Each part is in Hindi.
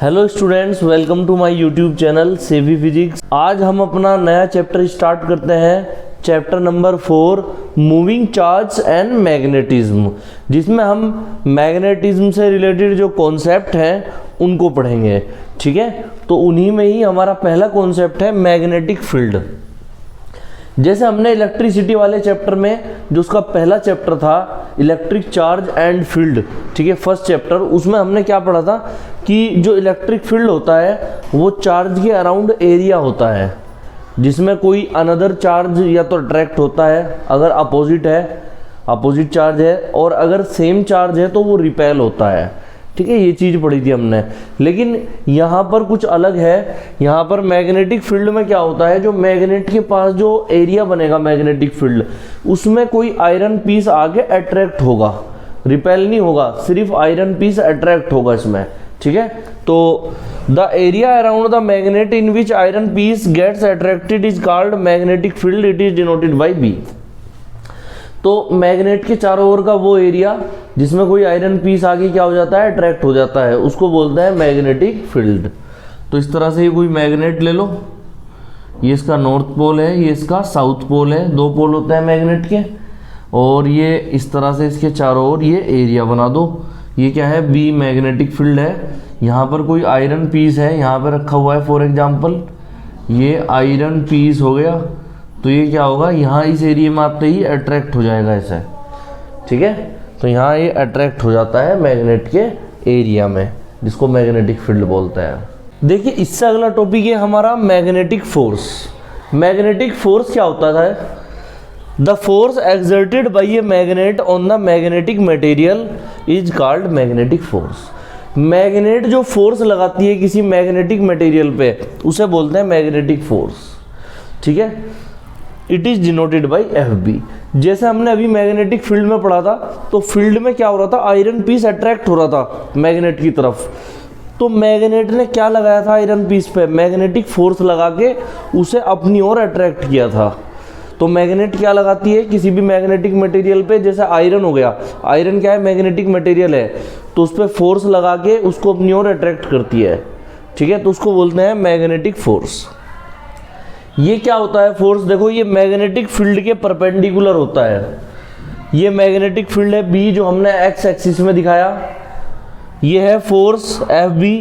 Hello students, welcome to my YouTube channel savvy physics. आज हम अपना नया चैप्टर स्टार्ट करते हैं, chapter number 4 moving charge and magnetism, जिसमें हम मैग्नेटिज्म से रिलेटेड जो कॉन्सेप्ट हैं उनको पढ़ेंगे। ठीक है, तो उन्हीं में ही हमारा पहला कॉन्सेप्ट है मैग्नेटिक फील्ड। जैसे हमने इलेक्ट्रिसिटी वाले चैप्टर में जो उसका पहला चैप्टर था इलेक्ट्रिक चार्ज एंड फील्ड, ठीक है, फर्स्ट चैप्टर, उसमें हमने क्या पढ़ा था कि जो इलेक्ट्रिक फील्ड होता है वो चार्ज के अराउंड एरिया होता है, जिसमें कोई अनदर चार्ज या तो अट्रैक्ट होता है अगर अपोजिट चार्ज है, और अगर सेम चार्ज है तो वो रिपेल होता है। ठीक है, ये चीज़ पढ़ी थी हमने। लेकिन यहाँ पर कुछ अलग है। यहाँ पर मैग्नेटिक फील्ड में क्या होता है, जो मैग्नेट के पास जो एरिया बनेगा मैग्नेटिक फील्ड, उसमें कोई आयरन पीस आगे अट्रैक्ट होगा, रिपेल नहीं होगा, सिर्फ आयरन पीस अट्रैक्ट होगा इसमें। ठीक है, तो the area around the magnet in which iron piece gets attracted is called magnetic field, it is denoted by B. तो मैग्नेट के चारों ओर का वो एरिया जिसमें कोई आयरन पीस आगे क्या हो जाता है, अट्रैक्ट हो जाता है, उसको बोलते हैं मैग्नेटिक फील्ड। तो इस तरह से ये कोई मैग्नेट ले लो, ये इसका नॉर्थ पोल है, ये इसका साउथ पोल है, दो पोल होते हैं मैग्नेट के, और ये इस तरह से इसके चारों ओर ये एरिया बना दो। ये क्या है, बी मैग्नेटिक फील्ड है। यहाँ पर कोई आयरन पीस है, यहाँ पर रखा हुआ है, फॉर एग्जाम्पल ये आयरन पीस हो गया, तो ये क्या होगा, यहाँ इस एरिया में आते ही अट्रैक्ट हो जाएगा ऐसे। ठीक है, तो यहाँ ये अट्रैक्ट हो जाता है मैग्नेट के एरिया में, जिसको मैग्नेटिक फील्ड बोलते हैं। देखिए, इससे अगला टॉपिक है हमारा मैग्नेटिक फोर्स। मैग्नेटिक फोर्स क्या होता है? The force exerted by a magnet on the magnetic material is called magnetic force. Magnet जो फोर्स लगाती है किसी मैग्नेटिक मटेरियल पे, उसे बोलते हैं मैग्नेटिक फोर्स। ठीक है, it is denoted by F B. जैसे हमने अभी मैग्नेटिक फील्ड में पढ़ा था, तो फील्ड में क्या हो रहा था, आयरन पीस अट्रैक्ट हो रहा था मैग्नेट की तरफ। तो मैग्नेट ने क्या लगाया था आयरन पीस पे, मैग्नेटिक फोर्स लगा के उसे अपनी ओर अट्रैक्ट किया था। तो मैग्नेट क्या लगाती है किसी भी मैग्नेटिक मटेरियल पे, जैसे आयरन हो गया, आयरन क्या है, मैग्नेटिक मटेरियल है, तो उस पर फोर्स लगा के उसको अपनी ओर अट्रैक्ट करती है। ठीक है, तो उसको बोलते हैं मैग्नेटिक फोर्स। ये क्या होता है फोर्स, देखो ये मैग्नेटिक फील्ड के परपेंडिकुलर होता है। ये मैग्नेटिक फील्ड है बी, जो हमने एक्स एक्सिस में दिखाया। ये है फोर्स एफ बी,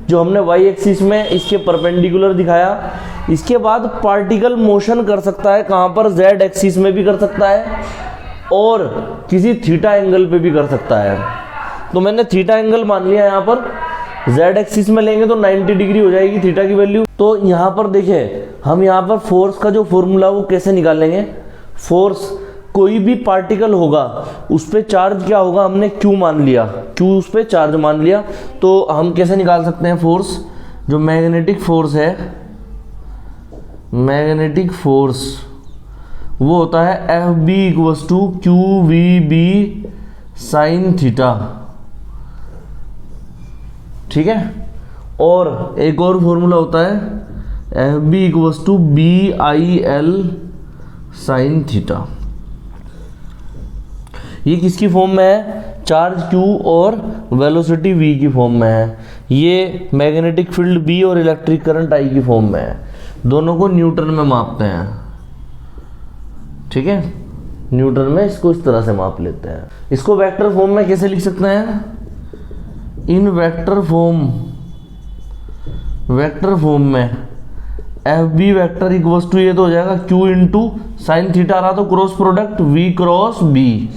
जो हमने वाई एक्सिस में इसके परपेंडिकुलर दिखाया। इसके बाद पार्टिकल मोशन कर सकता है, कहाँ पर, जेड एक्सिस में भी कर सकता है और किसी थीटा एंगल पे भी कर सकता है। तो मैंने थीटा एंगल मान लिया यहाँ पर, जेड एक्सिस में लेंगे तो 90 डिग्री हो जाएगी थीटा की वैल्यू। तो यहाँ पर देखिए, हम यहाँ पर फोर्स का जो फॉर्मूला वो कैसे निकालेंगे। फोर्स, कोई भी पार्टिकल होगा उस पर चार्ज क्या होगा, हमने क्यू मान लिया, क्यू उस पर चार्ज मान लिया, तो हम कैसे निकाल सकते हैं फोर्स। जो मैग्नेटिक फोर्स है, मैग्नेटिक फोर्स वो होता है F B equals to Q V B sine theta. ठीक है, और एक और फॉर्मूला होता है F B equals to B I L sine theta. ये किसकी फॉर्म में है, चार्ज क्यू और वेलोसिटी वी की फॉर्म में है। ये मैग्नेटिक फील्ड बी और इलेक्ट्रिक करंट आई की फॉर्म में है। दोनों को न्यूटन में मापते हैं। ठीक है, न्यूटन में इसको इस तरह से माप लेते हैं। इसको वेक्टर फॉर्म में कैसे लिख सकते हैं, इन वेक्टर फॉर्म में F B vector equals to, ये तो हो जाएगा क्यू इंटू साइन थीटा रहा तो cross product V cross B,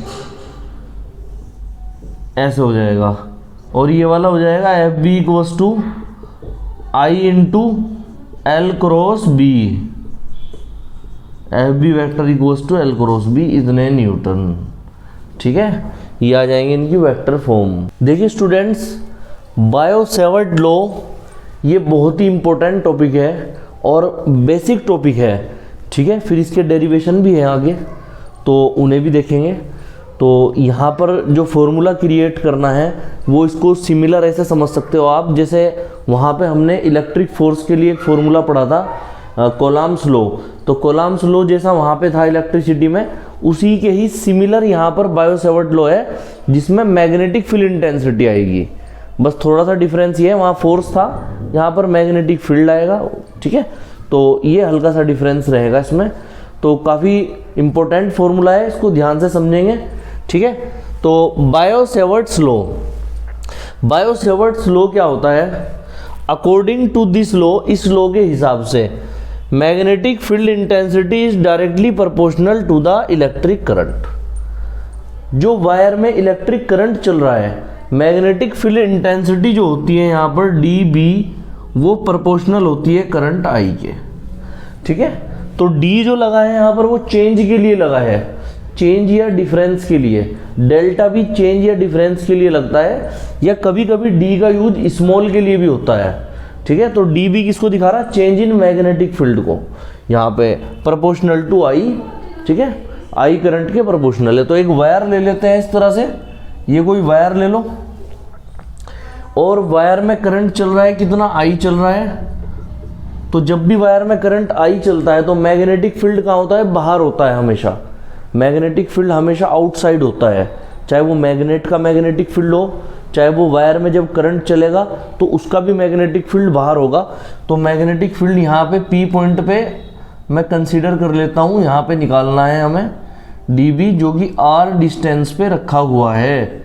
ऐसे हो जाएगा। और ये वाला हो जाएगा F B equals to I into L cross B, F B vector equals to L cross B, इतने न्यूटन। ठीक है, ये आ जाएंगे इनकी वेक्टर फॉर्म। देखिए स्टूडेंट्स, बायो-सैवर्ट लॉ ये बहुत ही इंपॉर्टेंट टॉपिक है और बेसिक टॉपिक है। ठीक है, फिर इसके डेरिवेशन भी है आगे, तो उन्हें भी देखेंगे। तो यहाँ पर जो फॉर्मूला क्रिएट करना है वो इसको सिमिलर ऐसे समझ सकते हो आप, जैसे वहाँ पे हमने इलेक्ट्रिक फोर्स के लिए एक फॉर्मूला पढ़ा था कोलॉम्स लॉ। तो कोलॉम्स लॉ जैसा वहाँ पे था इलेक्ट्रिसिटी में, उसी के ही सिमिलर यहाँ पर बायो-सैवर्ट लॉ है, जिसमें मैग्नेटिक फील्ड इंटेंसिटी आएगी। बस थोड़ा सा डिफरेंस ये है, वहाँ फोर्स था, यहाँ पर मैग्नेटिक फील्ड आएगा। ठीक है, तो ये हल्का सा डिफरेंस रहेगा इसमें। तो काफ़ी इंपॉर्टेंट फॉर्मूला है, इसको ध्यान से समझेंगे। ठीक है, तो बायो-सेवर्ट्स लॉ, बायो-सेवर्ट्स लॉ क्या होता है? अकॉर्डिंग टू दिस लॉ, इस लॉ के हिसाब से magnetic field intensity is directly proportional to the electric current. जो वायर में इलेक्ट्रिक करंट चल रहा है, मैग्नेटिक फील्ड इंटेंसिटी जो होती है यहाँ पर dB, वो प्रोपोर्शनल होती है करंट I के। ठीक है, तो D जो लगा है यहाँ पर वो चेंज के लिए लगा है, चेंज या डिफरेंस के लिए। डेल्टा भी चेंज या डिफरेंस के लिए लगता है, या कभी कभी D का यूज स्मॉल के लिए भी होता है। ठीक है, तो DB किसको दिखा रहा है? चेंज इन मैग्नेटिक फील्ड को, यहाँ पे प्रोपोर्शनल टू I। ठीक है, I करंट के प्रोपोर्शनल है। तो एक वायर ले लेते हैं इस तरह से, ये कोई वायर ले लो और वायर में करंट चल रहा है, कितना? I चल रहा है। तो जब भी वायर में करंट I चलता है तो मैग्नेटिक फील्ड कहाँ होता है? बाहर होता है हमेशा। मैग्नेटिक फील्ड हमेशा आउटसाइड होता है, चाहे वो मैग्नेट का मैग्नेटिक फील्ड हो, चाहे वो वायर में जब करंट चलेगा तो उसका भी मैग्नेटिक फील्ड बाहर होगा। तो मैग्नेटिक फील्ड यहाँ पे P पॉइंट पे मैं कंसीडर कर लेता हूँ, यहाँ पे निकालना है हमें dB, जो कि R डिस्टेंस पे रखा हुआ है।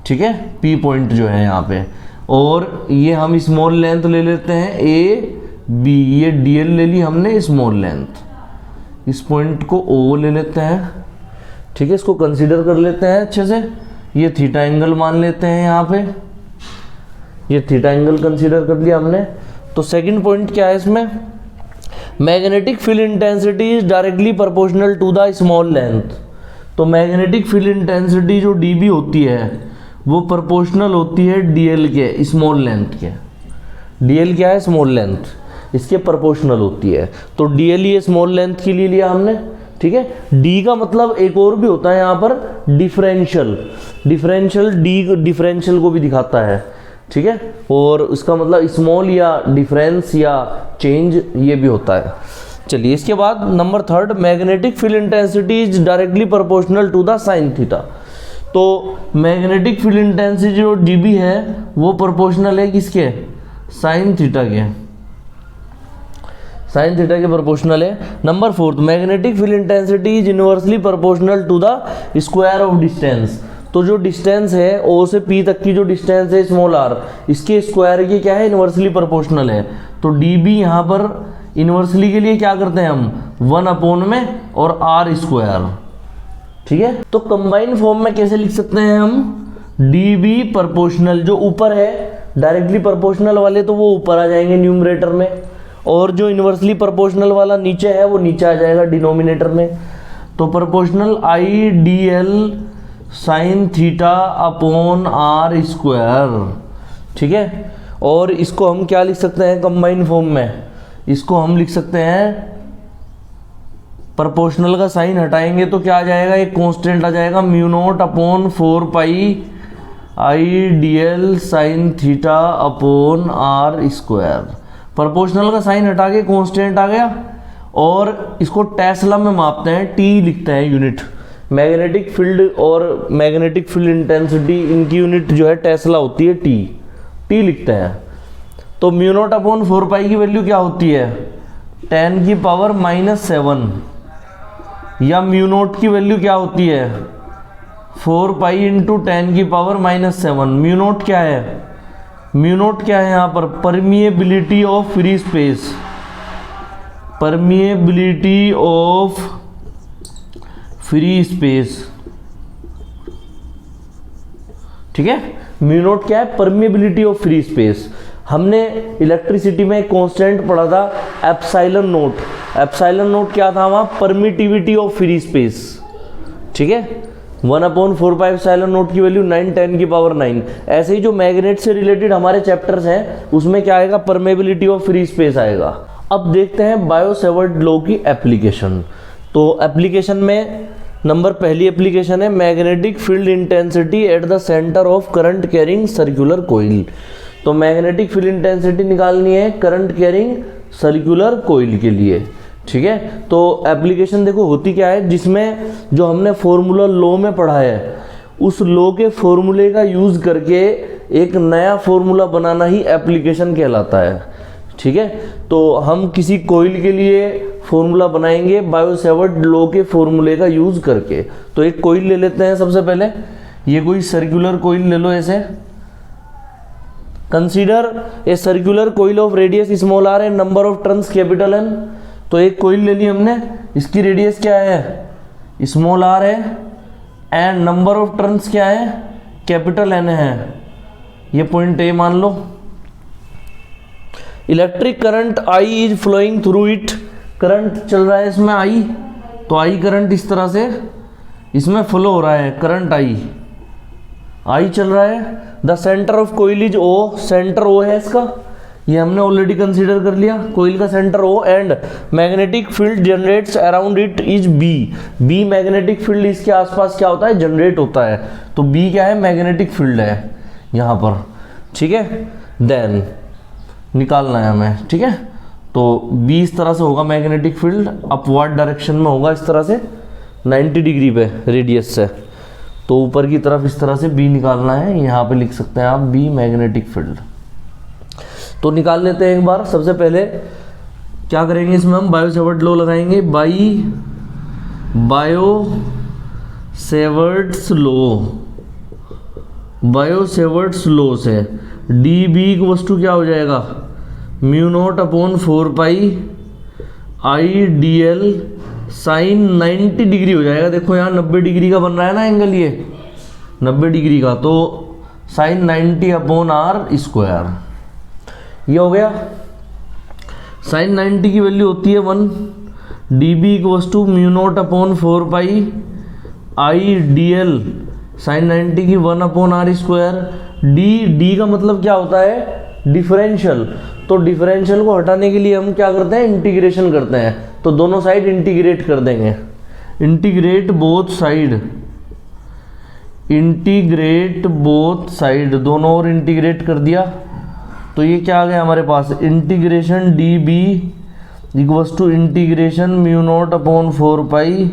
ठीक है, P पॉइंट जो है यहाँ पे, और ये हम स्मॉल लेंथ ले लेते हैं AB, ये DL ले ली हमने स्मॉल लेंथ, इस पॉइंट को O ले लेते हैं। ठीक है, इसको कंसीडर कर लेते हैं अच्छे से। ये थीटा एंगल मान लेते हैं यहाँ पे, ये थीटा एंगल कंसीडर कर लिया हमने। तो सेकंड पॉइंट क्या है इसमें? Magnetic field intensity is directly proportional to the small length. तो मैग्नेटिक फील्ड इंटेंसिटी जो dB होती है वो प्रोपोर्शनल होती है DL के, स्मॉल लेंथ के। DL क्या है? स्मॉल लेंथ, इसके प्रोपोर्शनल होती है। तो DL ये स्मॉल लेंथ के लिए लिया हमने। ठीक है, D का मतलब एक और भी होता है यहाँ पर, डिफरेंशियल। डिफरेंशियल D डिफरेंशियल को भी दिखाता है। ठीक है, और उसका मतलब स्मॉल या डिफरेंस या चेंज ये भी होता है। चलिए, इसके बाद number third, magnetic field intensity is directly proportional to the sine theta. तो मैग्नेटिक फील्ड इंटेंसिटी जो dB है वो प्रोपोर्शनल है किसके? साइन थीटा के, साइन थीटा के प्रोपोर्शनल है। Number fourth, magnetic field intensity is inversely proportional to the square of distance. तो जो डिस्टेंस है O से P तक की जो डिस्टेंस है स्मॉल r, इसके स्क्वायर की क्या है? इनवर्सली प्रोपोर्शनल है। तो dB यहाँ पर इनवर्सली के लिए क्या करते हैं हम? 1 अपॉन में और r स्क्वायर। ठीक है, तो कंबाइन फॉर्म में कैसे लिख सकते हैं हम? dB प्रोपोर्शनल, जो ऊपर है डायरेक्टली प्रोपोर्शनल वाले तो वो ऊपर आ जाएंगे न्यूमरेटर में, और जो इनवर्सली प्रोपोर्शनल वाला नीचे है वो नीचे आ जाएगा डिनोमिनेटर में। तो proportional IDL sine theta upon r square. ठीक है, और इसको हम क्या लिख सकते हैं कंबाइन फॉर्म में? इसको हम लिख सकते हैं, प्रोपोर्शनल का साइन हटाएंगे तो क्या आ जाएगा? एक कांस्टेंट आ जाएगा, mu naught upon 4 pi IDL sine theta upon r square. Proportional का साइन हटा के कांस्टेंट आ गया, और इसको टेस्ला में मापते हैं, T लिखते हैं यूनिट। मैग्नेटिक फील्ड और मैग्नेटिक फील्ड इंटेंसिटी, इनकी यूनिट जो है टेस्ला होती है, T लिखते हैं। तो म्यू नॉट अपॉन 4 पाई की वैल्यू क्या होती है? 10 की पावर -7, या म्यू नॉट की वैल्यू क्या होती है? 4 पाई इंटू 10 की पावर -7। म्यू नॉट क्या है? म्यू नॉट क्या है यहाँ पर? Permeability of free space, permeability of free space. ठीक है, म्यू नॉट क्या है? Permeability of free space. हमने इलेक्ट्रिसिटी में कांस्टेंट पढ़ा था एप्सिलॉन नोट। एप्सिलॉन नोट क्या था वहाँ? Permittivity of free space. ठीक है, 1/4 पाई एप्सिलॉन नोट की वैल्यू 9 10 की पावर 9। ऐसे ही जो मैग्नेट से रिलेटेड हमारे चैप्टर्स हैं उसमें क्या आएगा? परमेबिलिटी ऑफ फ्री स्पेस आएगा। अब देखते हैं बायो-सेवर्ट लॉ की एप्लीकेशन। तो एप्लीकेशन में नंबर पहली एप्लीकेशन है magnetic field intensity at the centre of current carrying circular coil. तो मैग्नेटिक फील्ड इंटेंसिटी निकालनी है करंट कैरिंग सर्कुलर कोइल के लिए। ठीक है, तो एप्लीकेशन देखो होती क्या है, जिसमें जो हमने फॉर्मूला लॉ में पढ़ा है उस लॉ के फॉर्मूले का यूज करके एक नया फॉर्मूला बनाना ही एप्लीकेशन कहलाता है। ठीक है, तो हम किसी कोइल के लिए फॉर्मूला बनाएंगे बायो-सेवर्ट लॉ के फॉर्मूले का यूज करके। तो एक कोइल ले लेते हैं सबसे पहले, ये कोई सर्कुलर कोइल ले लो ऐसे। Consider a circular coil of radius small R and number of turns capital N. तो एक कोइल ले ली हमने, इसकी रेडियस क्या है, स्मॉल आर है, एंड नंबर ऑफ टर्न्स क्या है, कैपिटल एन है। ये पॉइंट ए मान लो। Electric current I is flowing through it, current चल रहा है इसमें आई, तो आई करंट इस तरह से इसमें फ्लो हो रहा है, करंट आई चल रहा है। The centre of coil is O, centre O है इसका, ये हमने ऑलरेडी कंसीडर कर लिया, कोइल का centre O, and magnetic field generates around it is B. B magnetic field इसके आसपास क्या होता है, जनरेट होता है। तो बी क्या है, मैग्नेटिक फील्ड है यहाँ पर। ठीक है, देन निकालना है हमें। ठीक है, तो बी इस तरह से होगा, मैग्नेटिक फील्ड अपवर्ड डायरेक्शन में होगा इस तरह से 90 डिग्री पे रेडियस से। तो ऊपर की तरफ इस तरह से बी निकालना है, यहाँ पे लिख सकते हैं आप बी मैग्नेटिक फील्ड। तो निकाल लेते हैं एक बार। सबसे पहले क्या करेंगे, इसमें हम बायो-सेवर्ट लॉ लगाएंगे। बायो-सेवर्ट्स लॉ से डी बी की वस्तु क्या हो जाएगा, mu naught upon 4 pi I D L sine 90 degree हो जाएगा। देखो यहाँ 90 डिग्री का बन रहा है ना एंगल, ये 90 डिग्री का, तो साइन 90 अपॉन आर स्क्वायर, ये हो गया। साइन 90 की वैल्यू होती है 1, डी बी की वस्तु mu naught upon 4 pi I D L sine 90 की 1 अपॉन आर स्क्वायर। डी का मतलब क्या होता है, डिफरेंशियल। तो डिफरेंशियल को हटाने के लिए हम क्या करते हैं, इंटीग्रेशन करते हैं। तो दोनों साइड इंटीग्रेट कर देंगे, इंटीग्रेट बोथ साइड, दोनों और इंटीग्रेट कर दिया। तो ये क्या आ गया हमारे पास, integration D B equals to integration mu naught upon 4 pi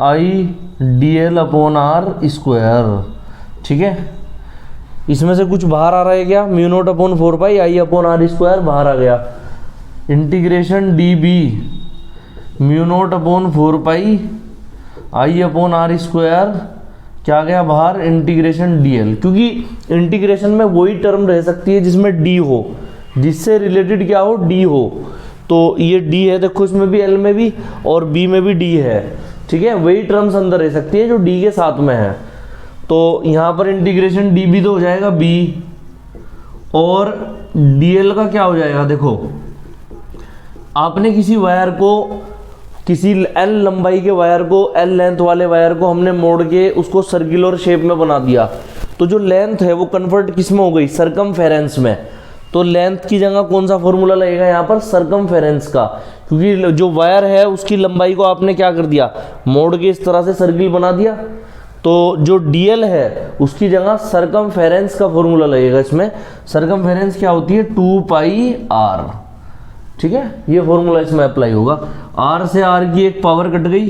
I D L upon R square. ठीक है, इसमें से कुछ बाहर आ रहा है क्या, mu naught upon 4 pi I upon R square बाहर आ गया। Integration D B mu naught upon 4 pi I upon R square क्या गया बाहर, इंटीग्रेशन डी एल। क्योंकि इंटीग्रेशन में वही टर्म रह सकती है जिसमें डी हो, जिससे रिलेटेड क्या हो, डी हो। तो ये डी है, देखो इसमें भी, एल में भी और बी में भी डी है। ठीक है, वही टर्म्स अंदर रह सकती है जो डी के साथ में है। तो यहाँ पर इंटीग्रेशन डी बी तो हो जाएगा बी, और डी एल का क्या हो जाएगा, देखो आपने किसी वायर को, किसी एल लंबाई के वायर को, एल लेंथ वाले वायर को हमने मोड़ के उसको सर्कुलर शेप में बना दिया। तो जो लेंथ है वो कन्वर्ट किस में हो गई, सरकमफेरेंस में। तो लेंथ की जगह कौन सा फॉर्मूला लगेगा यहाँ पर, सरकमफेरेंस का। क्योंकि जो वायर है उसकी लंबाई को आपने क्या कर दिया, मोड़ के इस तरह से सर्किल बना दिया। तो जो डीएल है उसकी जगह सरकमफेरेंस का फॉर्मूला लगेगा इसमें। सरकमफेरेंस क्या होती है, 2 पाई आर। ठीक है, ये फॉर्मूला इसमें अप्लाई होगा। आर से आर की एक पावर कट गई,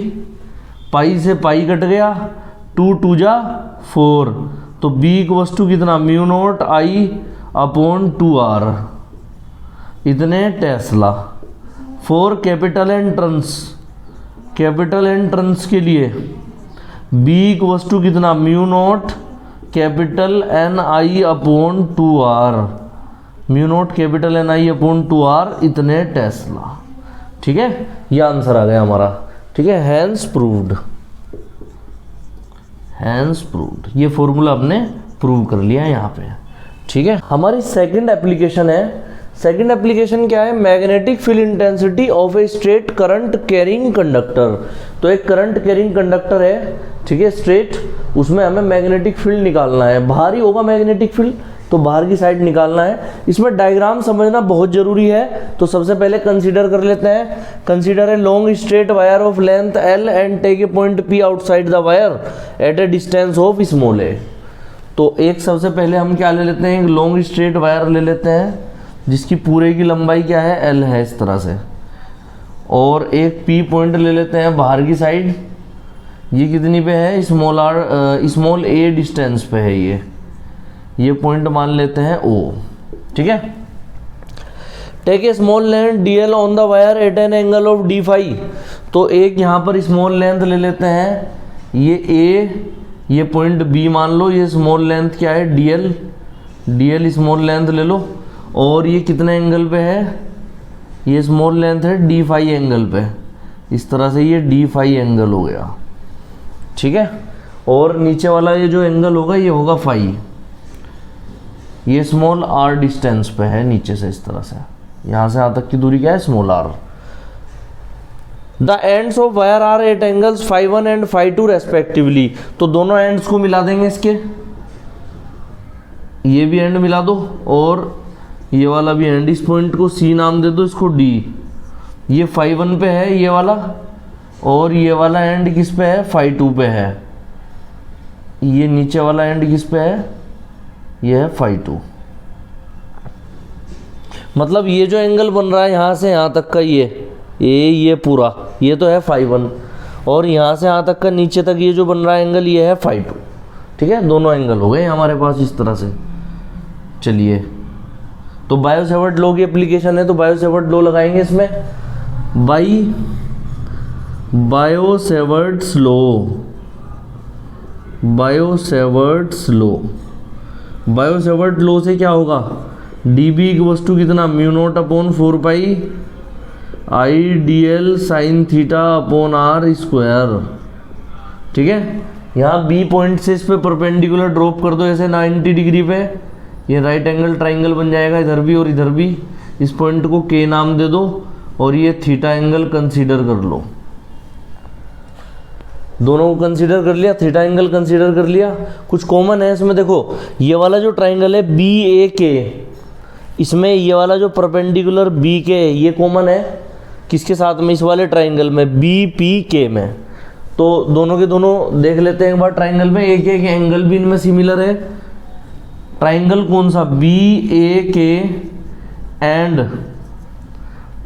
पाई से पाई कट गया, 2 2 जा 4। तो बी की वस्तु कितना, mu naught I upon 2 R, इतने टेस्ला। 4 कैपिटल एन टर्न्स के लिए बी की वस्तु कितना, mu naught capital N I upon 2 R, mu naught capital N I upon 2 R, इतने टेस्ला। ठीक है, ये आंसर आ गया हमारा। ठीक है, हैंस प्रूव्ड, ये फॉर्मूला हमने प्रूव कर लिया है यहाँ पे। ठीक है, हमारी सेकंड एप्लीकेशन है। सेकंड एप्लीकेशन क्या है, magnetic field intensity of a straight current carrying conductor. तो एक करंट कैरिंग कंडक्टर है, ठीक है, स्ट्रेट, उसमें हमें मैग्नेटिक फील्ड निकालना है। बाहर ही होगा मैग्नेटिक फील्ड, तो बाहर की साइड निकालना है। इसमें डायग्राम समझना बहुत जरूरी है। तो सबसे पहले कंसीडर कर लेते हैं। Consider a long straight wire of length L and take a point P outside the wire at a distance of small A. तो एक सबसे पहले हम क्या ले लेते हैं, एक लॉन्ग स्ट्रेट वायर ले लेते हैं जिसकी पूरे की लंबाई क्या है, एल है इस तरह से, और एक पी पॉइंट ले लेते हैं बाहर की साइड। ये कितनी पे है, स्मॉल ए डिस्टेंस पे है, ये पॉइंट मान लेते हैं O, ठीक है। Take a small length DL on the wire at an angle of D phi. तो एक यहाँ पर स्मॉल लेंथ ले लेते हैं, ये A, ये पॉइंट B मान लो, ये स्मॉल लेंथ क्या है DL स्मॉल लेंथ ले लो, और ये कितने एंगल पे है, ये स्मॉल लेंथ है D फाई एंगल पे। इस तरह से ये D फाई एंगल हो गया, ठीक है। और नीचे वाला ये जो एंगल होगा ये होगा फाई। ये स्मॉल r डिस्टेंस पे है नीचे से, इस तरह से यहाँ से यहाँ तक की दूरी क्या है, small r। The ends of wire are at angles phi 1 and phi 2 respectively. तो दोनों एंड्स को मिला देंगे इसके, ये भी एंड मिला दो और ये वाला भी एंड। इस पॉइंट को C नाम दे दो, इसको D। ये फाई 1 पे है ये वाला, और ये वाला एंड किस पे है, फाई 2 पे है। ये नीचे वाला एंड किस पे है, ये है फाई 2। मतलब ये जो एंगल बन रहा है यहाँ से यहाँ तक का, ये पूरा, ये तो है फाई 1, और यहाँ से यहाँ तक का नीचे तक ये जो बन रहा है एंगल, ये है फाई 2, ठीक है। दोनों एंगल हो गए हमारे पास इस तरह से। चलिए, तो बायो-सेवर्ट लॉ की एप्लीकेशन है, तो बायो-सेवर्ट लॉ लगाएंगे इसमें। बायो-सेवर्ट्स लॉ से क्या होगा, dB इक्वल्स टू कितना, mu naught upon 4 pi IDL sine theta upon R square, ठीक है। यहाँ B पॉइंट से इस पे परपेंडिकुलर ड्रॉप कर दो ऐसे 90 डिग्री पे, ये राइट एंगल ट्राइंगल बन जाएगा इधर भी और इधर भी। इस पॉइंट को K नाम दे दो और ये थीटा एंगल कंसीडर कर लो। दोनों को कंसीडर कर लिया, थीटा एंगल कंसीडर कर लिया। कुछ कॉमन है इसमें, देखो ये वाला जो ट्राइंगल है BAK, इसमें ये वाला जो परपेंडिकुलर BK है ये कॉमन है किसके साथ में, इस वाले ट्राइंगल में BPK में। तो दोनों के दोनों देख लेते हैं एक बार ट्राइंगल में। एक एंगल भी इनमें सिमिलर है। ट्राइंगल कौन सा, BAK एंड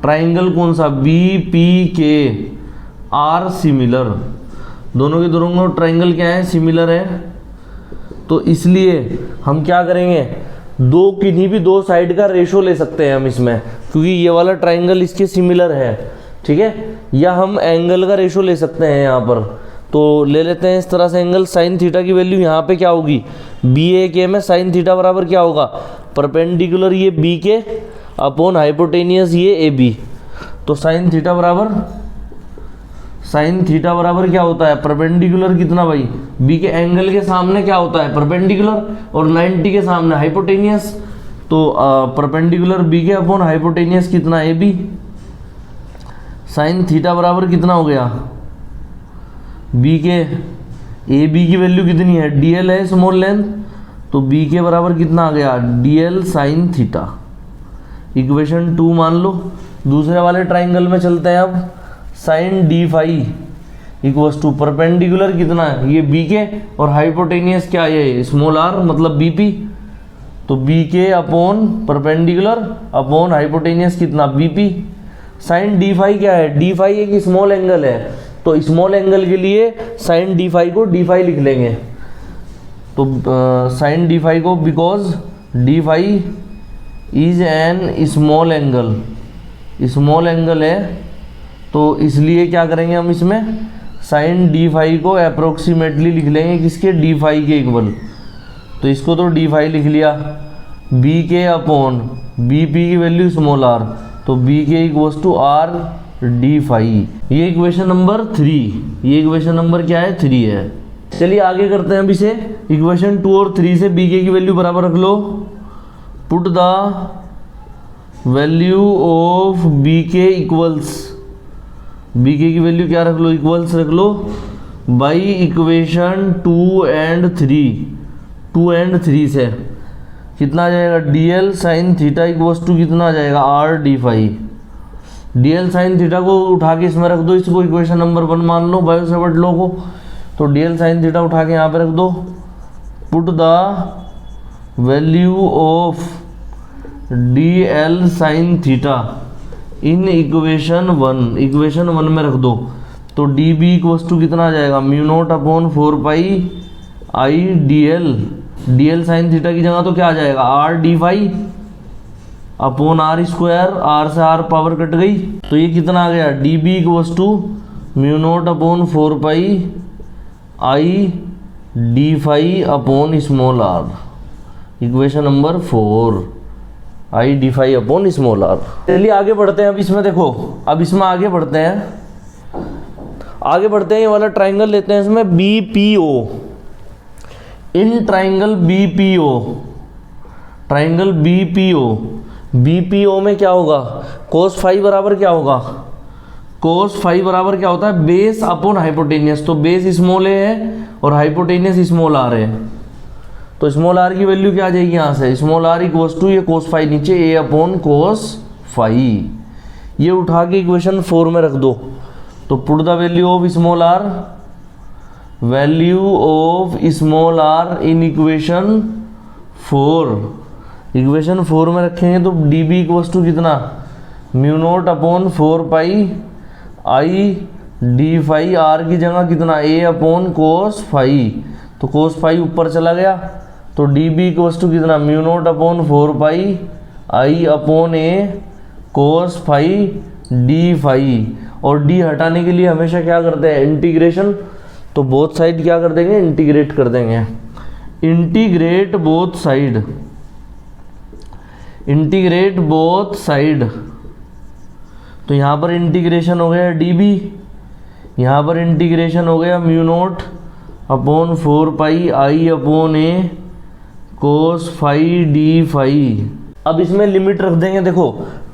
ट्राइंगल कौन सा, BPK आर सिमिलर। दोनों के दोनों ट्राइंगल क्या है, सिमिलर है। तो इसलिए हम क्या करेंगे, किन्हीं भी दो साइड का रेशो ले सकते हैं हम इसमें, क्योंकि ये वाला ट्राइंगल इसके सिमिलर है, ठीक है। या हम एंगल का रेशो ले सकते हैं यहाँ पर, तो ले लेते हैं इस तरह से एंगल। साइन थीटा की वैल्यू यहाँ पे क्या होगी, BAK में साइन थीटा बराबर क्या होगा, परपेंडिकुलर ये BK अपॉन हाइपोटेनियस ये AB। तो साइन थीटा बराबर क्या होता है, परपेंडिकुलर कितना भाई, B के एंगल के सामने क्या होता है, परपेंडिकुलर, और 90 के सामने हाइपोटेनियस। तो परपेंडिकुलर BK अपॉन हाइपोटेनियस कितना, AB। साइन थीटा बराबर कितना हो गया, BK, AB की वैल्यू कितनी है, DL है स्मॉल लेंथ, तो BK बराबर कितना आ गया, DL साइन थीटा। इक्वेशन 2 मान लो। दूसरे वाले ट्राइंगल में चलते हैं अब। Sine D phi equals to perpendicular कितना है, ये BK, और हाइपोटेनियस क्या है, स्मॉल r मतलब BP। तो BK upon perpendicular upon hypotenuse कितना, BP। साइन D फाई क्या है, D फाई एक स्मॉल एंगल है, तो स्मॉल एंगल के लिए साइन D फाई को D फाई लिख लेंगे। तो साइन D फाई को, because D phi is an small angle है, तो इसलिए क्या करेंगे हम इसमें, साइन D फाई को अप्रोक्सीमेटली लिख लेंगे किसके, D फाई के इक्वल। तो इसको तो D फाई लिख लिया, BK अपॉन BP की वैल्यू स्मॉल r, तो BK equals to R D phi. ये इक्वेशन नंबर 3, ये इक्वेशन नंबर क्या है, 3 है। चलिए आगे करते हैं अब इसे। इक्वेशन 2 और 3 से BK की वैल्यू बराबर रख लो। Put the value of BK equals, BK की वैल्यू क्या रख लो, इक्वल्स रख लो, बाई इक्वेशन 2 एंड 3 से कितना आ जाएगा, DL sine theta equals to कितना आ जाएगा, R D फाई। DL साइन थीटा को उठा के इसमें रख दो, इसको इक्वेशन नंबर 1 मान लो बायो-सेवर्ट लॉ को। तो DL साइन थीटा उठा के यहाँ पे रख दो। Put the value of DL sine theta in equation 1 में रख दो। तो DB इक्वल्स टू कितना आ जाएगा, mu naught upon 4 pi IDL DL sine theta की जगह तो क्या आ जाएगा, R D phi upon R square, R से आर पावर कट गई, तो ये कितना आ गया, D B equals to mu naught upon 4 pi I D phi upon small R. Equation number 4, I D phi upon small R. चलिए आगे बढ़ते हैं। अब इसमें देखो, अब इसमें आगे बढ़ते हैं, ये वाला ट्राइंगल लेते हैं इसमें B P O. In triangle B P O, triangle B P O, B P O में क्या होगा, कोस फाई बराबर क्या होगा, कोस फाई बराबर क्या होता है, बेस अपॉन हाइपोटेनियस। तो बेस स्मॉल ए है और हाइपोटेनियस स्मॉल आर है, तो स्मॉल आर की वैल्यू क्या आ जाएगी यहाँ से, स्मॉल आर इक्वल्स टू ये कोस फाई नीचे ए अपॉन कोस फाई। ये उठा के इक्वेशन 4 में रख दो, तो put the value of small R, value of small R in equation 4। Equation 4 में रखेंगे तो डी बी इक्वल्स टू कितना, mu naught upon 4 pi I D phi, R की जगह कितना, ए अपॉन कोस फाई, तो कोस फाई ऊपर चला गया, तो डी बी इक्वल्स टू कितना, mu naught upon 4 pi I upon A cos phi D phi. और डी हटाने के लिए हमेशा क्या करते हैं, इंटीग्रेशन, तो बोथ साइड क्या कर देंगे, इंटीग्रेट कर देंगे, integrate both side, integrate both side. तो यहाँ पर इंटीग्रेशन हो गया डी बी, यहाँ पर इंटीग्रेशन हो गया mu naught upon 4 pi I upon A cos phi D phi. अब इसमें लिमिट रख देंगे। देखो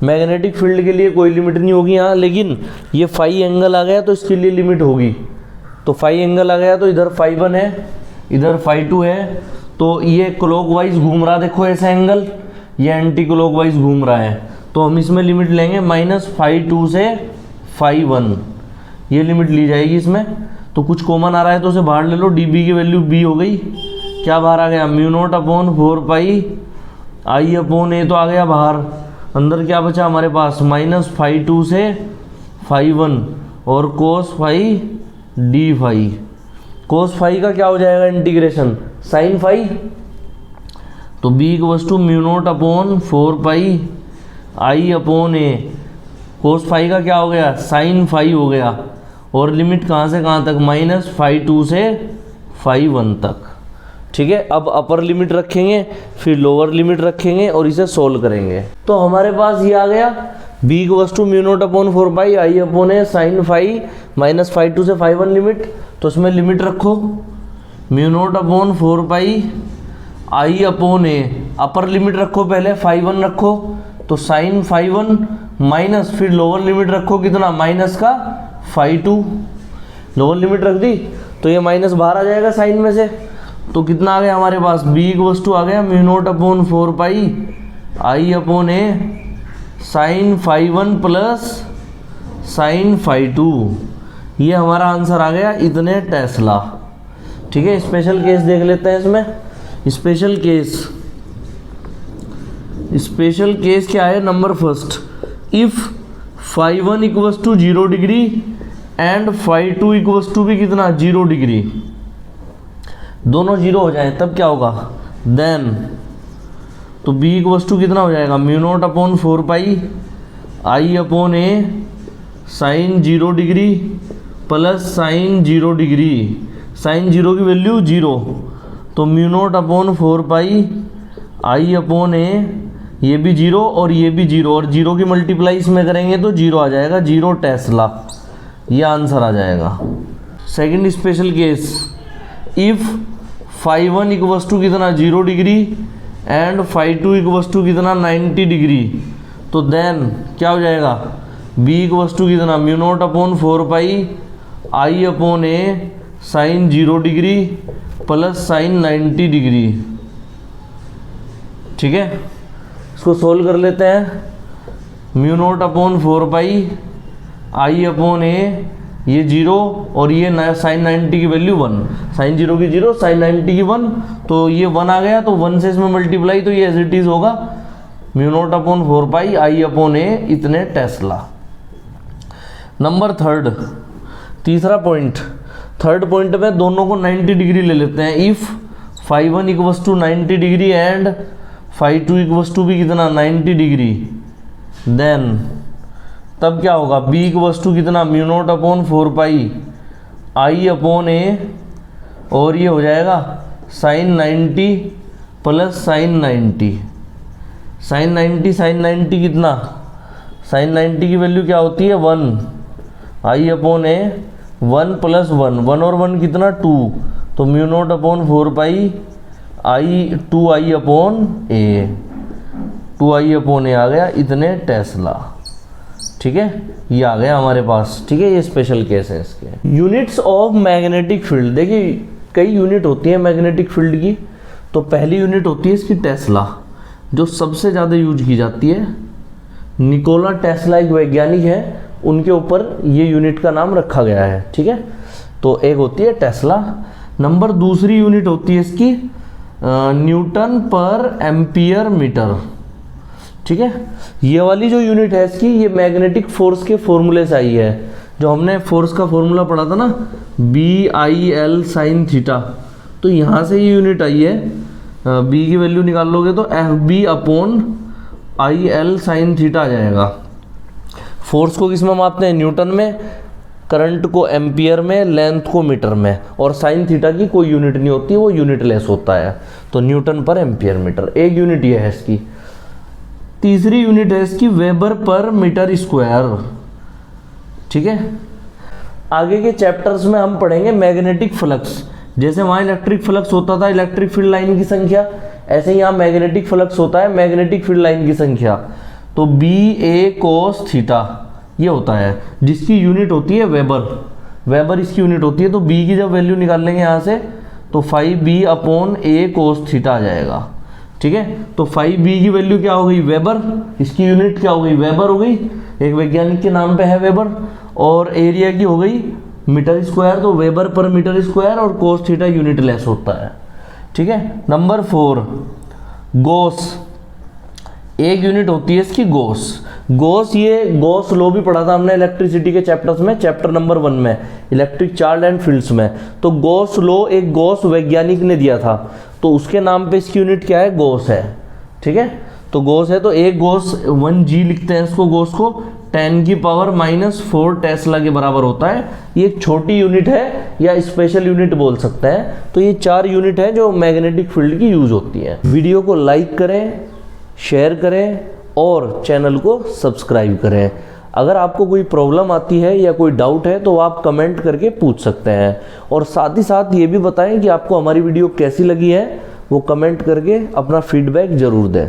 मैग्नेटिक फील्ड के लिए कोई लिमिट नहीं होगी यहाँ, लेकिन ये फाई एंगल आ गया तो इसके लिए लिमिट होगी। तो फाई एंगल आ गया तो इधर फाई 1 है, इधर फाई 2 है, तो ये क्लॉकवाइज घूम रहा, देखो ऐसा एंगल, ये एंटी क्लॉकवाइज घूम रहा है, तो हम इसमें लिमिट लेंगे माइनस फाई 2 से फाई 1, ये लिमिट ली जाएगी इसमें। तो कुछ कॉमन आ रहा है तो उसे बाहर ले लो, डी बी की वैल्यू बी हो गई, क्या बाहर आ गया, mu naught upon 4 pi I upon ए तो आ गया बाहर, अंदर क्या बचा हमारे पास, माइनस फाई 2 से फाई 1 और cos phi D phi. Cos phi का क्या हो जाएगा इंटीग्रेशन, साइन फाई, तो B equals to mu naught upon 4 pi I upon A, cos phi का क्या हो गया, साइन फाई हो गया, और लिमिट कहाँ से कहाँ तक, माइनस फाई 2 से फाई 1 तक। ठीक है, अब अपर लिमिट रखेंगे, फिर लोअर लिमिट रखेंगे और इसे सोल्व करेंगे। तो हमारे पास ये आ गया B equals to mu naught upon 4 pi I upon A sine phi minus phi 2 से फाई 1 लिमिट। तो इसमें लिमिट रखो, mu naught upon 4 pi I upon A, upper limit रखो पहले, फाई 1 रखो, तो साइन फाई 1 माइनस, फिर लोअर लिमिट रखो कितना, माइनस का फाई 2, लोअर लिमिट रख दी तो ये माइनस बाहर आ जाएगा साइन में से, तो कितना आ गया हमारे पास, बी इक्वल्स टू आ गया mu naught upon 4 pi I upon A sine phi 1 plus sine phi 2। ये हमारा आंसर आ गया इतने टेस्ला। ठीक है, स्पेशल केस देख लेते हैं इसमें। स्पेशल केस क्या है, number first, if phi 1 equals to 0 degree and phi 2 equals to भी कितना 0 डिग्री, दोनों 0 हो जाए तब क्या होगा, देन तो b इक्वल्स टू कितना हो जाएगा, mu naught upon 4 pi I upon A sine 0 degree plus sine 0 degree, sine 0 की वैल्यू 0, तो mu naught upon 4 pi I upon A, ये भी 0 और ये भी 0, और 0 की मल्टीप्लाई इसमें करेंगे तो 0 आ जाएगा, 0 टेस्ला, ये आंसर आ जाएगा। Second special case, if phi 1 equals to कितना 0 degree and phi 2 equals to कितना 90 डिग्री, तो देन क्या हो जाएगा, b इक्वल्स टू कितना mu naught upon 4 pi I upon A sine 0 degree plus sine 90 degree. ठीक है, इसको सोल्व कर लेते हैं। Mu naught upon 4 pi I upon A, ये 0 और ये साइन 90 की वैल्यू 1, साइन 0 की 0 साइन 90 की 1, तो ये 1 आ गया, तो 1 से इसमें मल्टीप्लाई, तो ये एज इट इज होगा mu naught upon 4 pi I upon A इतने टेस्ला। नंबर थर्ड, तीसरा पॉइंट, थर्ड पॉइंट में दोनों को 90 डिग्री ले लेते हैं। If φ1 equals to 90 degree and φ2 equals to भी कितना 90 डिग्री, देन तब क्या होगा b इक्वल्स टू कितना mu naught upon 4 pi I upon A, और ये हो जाएगा साइन 90 प्लस साइन 90, साइन 90 कितना, साइन 90 की वैल्यू क्या होती है 1 आई अपॉन ए, 1 प्लस 1 और 1 कितना 2, तो म्यू नॉट अपॉन 4 पाई आई 2 आई अपॉन ए, 2 आई अपॉन ए आ गया इतने टेस्ला। ठीक है, ये आ गया हमारे पास। ठीक है, ये स्पेशल केस है इसके। यूनिट्स ऑफ मैग्नेटिक फील्ड, देखिए कई यूनिट होती है मैग्नेटिक फील्ड की। तो पहली यूनिट होती है इसकी टेस्ला, जो सबसे ज़्यादा यूज की जाती है। निकोला टेस्ला एक वैज्ञानिक है, उनके ऊपर ये यूनिट का नाम रखा गया है। ठीक है, तो एक होती है टेस्ला। नंबर दूसरी यूनिट होती है इसकी न्यूटन पर एम्पियर मीटर। ठीक है, ये वाली जो यूनिट है इसकी, ये मैग्नेटिक फोर्स के फॉर्मूले से आई है। जो हमने फोर्स का फॉर्मूला पढ़ा था ना, B I L sine theta, तो यहाँ से ये यूनिट आई है। बी की वैल्यू निकाल लोगे तो F B upon I L sine theta आ जाएगा। फोर्स को किस में मापते हैं, न्यूटन में, करंट को एम्पियर में, लेंथ को मीटर में, और साइन थीटा की कोई यूनिट नहीं होती, वो यूनिट लेस होता है। तो न्यूटन पर एम्पियर मीटर, एक यूनिट ये है इसकी। तीसरी यूनिट है इसकी वेबर पर मीटर स्क्वायर। ठीक है, आगे के चैप्टर्स में हम पढ़ेंगे मैग्नेटिक फ्लक्स। जैसे वहाँ इलेक्ट्रिक फ्लक्स होता था इलेक्ट्रिक फील्ड लाइन की संख्या, ऐसे ही यहाँ मैग्नेटिक फ्लक्स होता है मैग्नेटिक फील्ड लाइन की संख्या। तो बी ए कोस थीटा ये होता है, जिसकी यूनिट होती है वेबर, वेबर इसकी यूनिट होती है। तो बी की जब वैल्यू निकाल लेंगे यहाँ से, तो 5b upon A cos theta आ जाएगा। ठीक है, तो 5b की वैल्यू क्या हो गई वेबर, इसकी यूनिट क्या हो गई वेबर हो गई, एक वैज्ञानिक के नाम पे है वेबर, और एरिया की हो गई मीटर स्क्वायर, तो वेबर पर मीटर स्क्वायर, और कोस थीटा यूनिट लेस होता है। ठीक है, नंबर 4 गॉस, एक यूनिट होती है इसकी गॉस। गॉस, ये गॉस लॉ भी पढ़ा था हमने इलेक्ट्रिसिटी के चैप्टर्स में, चैप्टर नंबर 1 में, इलेक्ट्रिक चार्ज एंड फील्ड्स में। तो गॉस लॉ एक गॉस वैज्ञानिक ने दिया था, तो उसके नाम पे इसकी यूनिट क्या है गॉस है। ठीक है, तो गॉस है, तो एक गॉस 1g लिखते हैं इसको, गॉस को 10 की पावर -4 टेस्ला के बराबर होता है। ये एक छोटी यूनिट है या स्पेशल यूनिट बोल सकते हैं। तो ये 4 यूनिट है जो मैग्नेटिक फील्ड की यूज होती है। वीडियो को लाइक करें, शेयर करें और चैनल को सब्सक्राइब करें। अगर आपको कोई प्रॉब्लम आती है या कोई डाउट है तो आप कमेंट करके पूछ सकते हैं, और साथ ही साथ ये भी बताएं कि आपको हमारी वीडियो कैसी लगी है, वो कमेंट करके अपना फीडबैक ज़रूर दें।